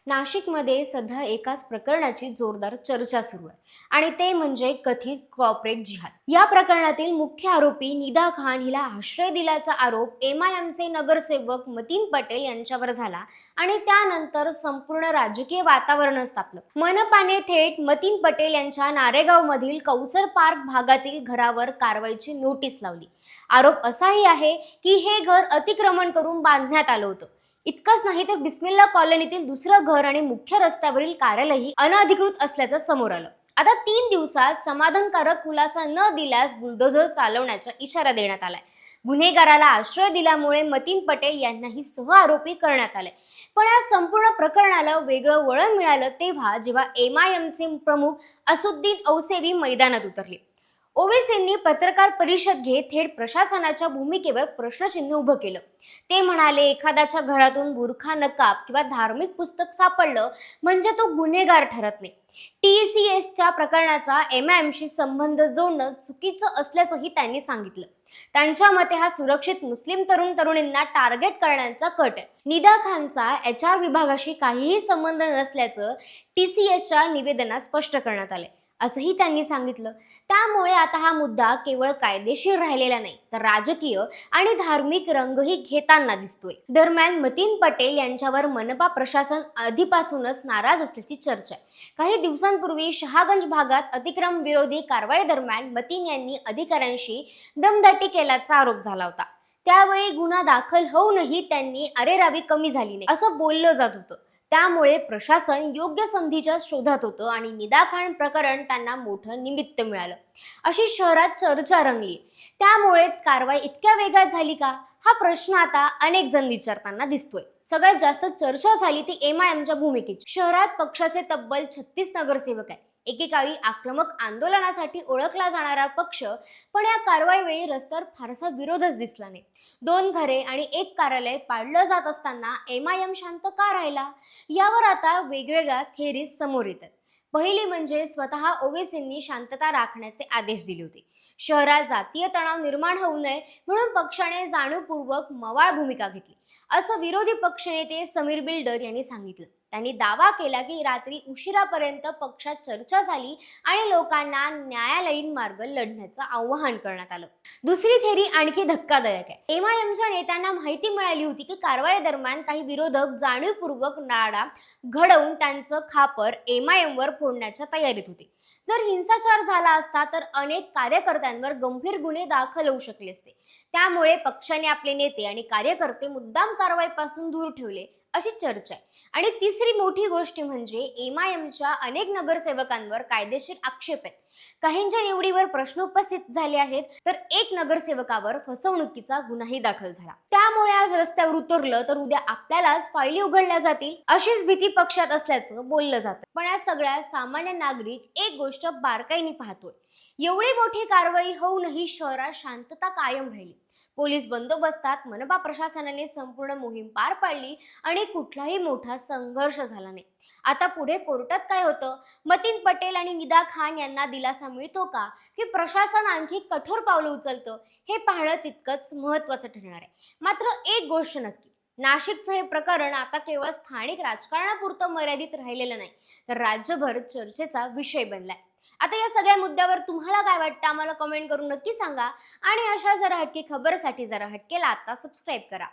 नाशिकमध्ये सध्या एकाच प्रकरणाची जोरदार चर्चा सुरू आहे आणि ते म्हणजे कथित कॉर्पोरेट जिहाद. या प्रकरणातील मुख्य आरोपी निदा खान हिला आश्रय दिल्याचा आरोप एमआयएमचे नगरसेवक मतीन पटेल यांच्यावर झाला आणि त्यानंतर संपूर्ण राजकीय वातावरणच तापलं. मनपाने थेट मतीन पटेल यांच्या नारेगावमधील कौसर पार्क भागातील घरावर कारवाईची नोटीस लावली. आरोप असाही आहे की हे घर अतिक्रमण करून बांधण्यात आलं होतं. इतकंच नाही तर बिस्मिल्ला कॉलनीतील दुसरं घर आणि मुख्य रस्त्यावरील कार्यालयही अनधिकृत असल्याचं समोर आलं. आता 3 दिवसात समाधानकारक खुलासा न दिल्यास बुलडोझर चालवण्याचा इशारा देण्यात आलाय. गुन्हेगाराला आश्रय दिल्यामुळे मतीन पटेल यांनाही सह आरोपी करण्यात आले. पण या संपूर्ण प्रकरणाला वेगळं वळण मिळालं तेव्हा जेव्हा एमआयएमचे प्रमुख असुद्दीन औसेवी मैदानात उतरले. ओवेसींनी पत्रकार परिषद घेत थेट प्रशासनाच्या भूमिकेवर प्रश्नचिन्ह उभं केलं. ते म्हणाले, एखाद्याच्या घरातून बुरखा, नकाब किंवा धार्मिक पुस्तक सापडलं म्हणजे तो गुन्हेगार ठरत नाही. टीसीएसच्या प्रकरणाचा एमआयएमशी संबंध जोडणं चुकीचं असल्याचंही त्यांनी सांगितलं. त्यांच्या मते हा सुरक्षित मुस्लिम तरुण तरुणींना टार्गेट करण्याचा कट आहे. निदा खानचा एचआर विभागाशी काहीही संबंध नसल्याचं टीसीएसच्या निवेदनात स्पष्ट करण्यात आले असंही त्यांनी सांगितलं. त्यामुळे आता हा मुद्दा केवळ कायदेशीर राहिलेला नाही तर राजकीय आणि धार्मिक रंगही घेताना दिसतोय. दरम्यान मतीन पटेल यांच्यावर मनपा प्रशासन आधीपासूनच नाराज असल्याची चर्चा आहे. काही दिवसांपूर्वी शहागंज भागात अतिक्रमण विरोधी कारवाई दरम्यान मतीन यांनी अधिकाऱ्यांशी दमदाटी केल्याचा आरोप झाला होता. त्यावेळी गुन्हा दाखल होऊनही त्यांनी अरेरावी कमी झाली नाही असं बोललं जात होतं. त्यामुळे प्रशासन योग्य संधीच्या शोधात होतं आणि निदा खान प्रकरण त्यांना मोठं निमित्त मिळालं अशी शहरात चर्चा रंगली. त्यामुळेच कारवाई इतक्या वेगात झाली का हा प्रश्न आता अनेक जण विचारताना दिसतोय. सगळ्यात जास्त चर्चा झाली ती एमआयएमच्या भूमिकेची. शहरात पक्षाचे तब्बल 36 नगरसेवक आहेत. एकेकाळी आक्रमक आंदोलनासाठी ओळखला जाणारा पक्ष, पण या कारवाईवेळी रस्त्यावर फारसा विरोधच दिसला नाही. 2 घरे आणि 1 कार्यालय पाडलं जात असताना एमआयएम शांत का राहिला यावर आता वेगवेगळ्या थेरीज समोर येतात. पहिली म्हणजे स्वतः ओवेसींनी शांतता राखण्याचे आदेश दिले होते. शहरात जातीय तणाव निर्माण होऊ नये म्हणून पक्षाने जाणीवपूर्वक मवाळ भूमिका घेतली असं विरोधी पक्षनेते समीर बिल्डर यांनी सांगितलं. त्यांनी दावा केला की रात्री उशिरापर्यंत पक्षात चर्चा झाली आणि लोकांना न्यायालयीन मार्ग लढण्याचं आवाहन करण्यात आलं. दुसरी थेरी आणखी धक्कादायक आहे. एमआयएमच्या नेत्यांना माहिती मिळाली होती की कारवाई दरम्यान काही विरोधक जाणीवपूर्वक नाडा घडवून त्यांचं खापर एमआयएमवर फोडण्याच्या तयारीत होते. जर हिंसाचार झाला असता तर अनेक कार्यकर्त्यांवर गंभीर गुन्हे दाखल होऊ शकले असते. त्यामुळे पक्षाने आपले नेते आणि कार्यकर्ते मुद्दाम कारवाईपासून दूर ठेवले अशी चर्चा आहे. आणि तिसरी मोठी गोष्ट म्हणजे एमआयएमच्या अनेक नगरसेवकांवर कायदेशीर आक्षेप आहेत. काहींच्या निवडीवर प्रश्न उपस्थित झाले आहेत तर एक नगरसेवकावर फसवणुकीचा गुन्हाही दाखल झाला. त्यामुळे आज रस्त्यावर उतरलं तर उद्या आपल्यालाच फायली उघडल्या जातील अशीच भीती पक्षात असल्याचं बोललं जातं. पण या सगळ्या सामान्य नागरिक एक गोष्ट बारकाईने पाहतोय. एवढी मोठी कारवाई होऊनही शहरात शांतता कायम राहिली. पोलीस बंदोबस्तात मनपा प्रशासनाने संपूर्ण मोहीम पार पाडली आणि कुठलाही मोठा संघर्ष झाला नाही. आता पुढे कोर्टात काय होतं, मतीन पटेल आणि निदा खान यांना दिलासा मिळतो का की प्रशासन आणखी कठोर पावलं उचलतं हे पाहणं तितकंच महत्त्वाचं ठरणार आहे. मात्र एक गोष्ट नक्की, नाशिकचं हे प्रकरण आता केवळ स्थानिक राजकारणापुरतं मर्यादित राहिलेलं नाही तर राज्यभर चर्चेचा विषय बनलाय. आता या सगळ्या मुद्द्यावर तुम्हाला काय वाटतं आम्हाला कमेंट करून नक्की सांगा आणि अशा जरा हटके खबरसाठी जरा हटकेला आता सबस्क्राईब करा.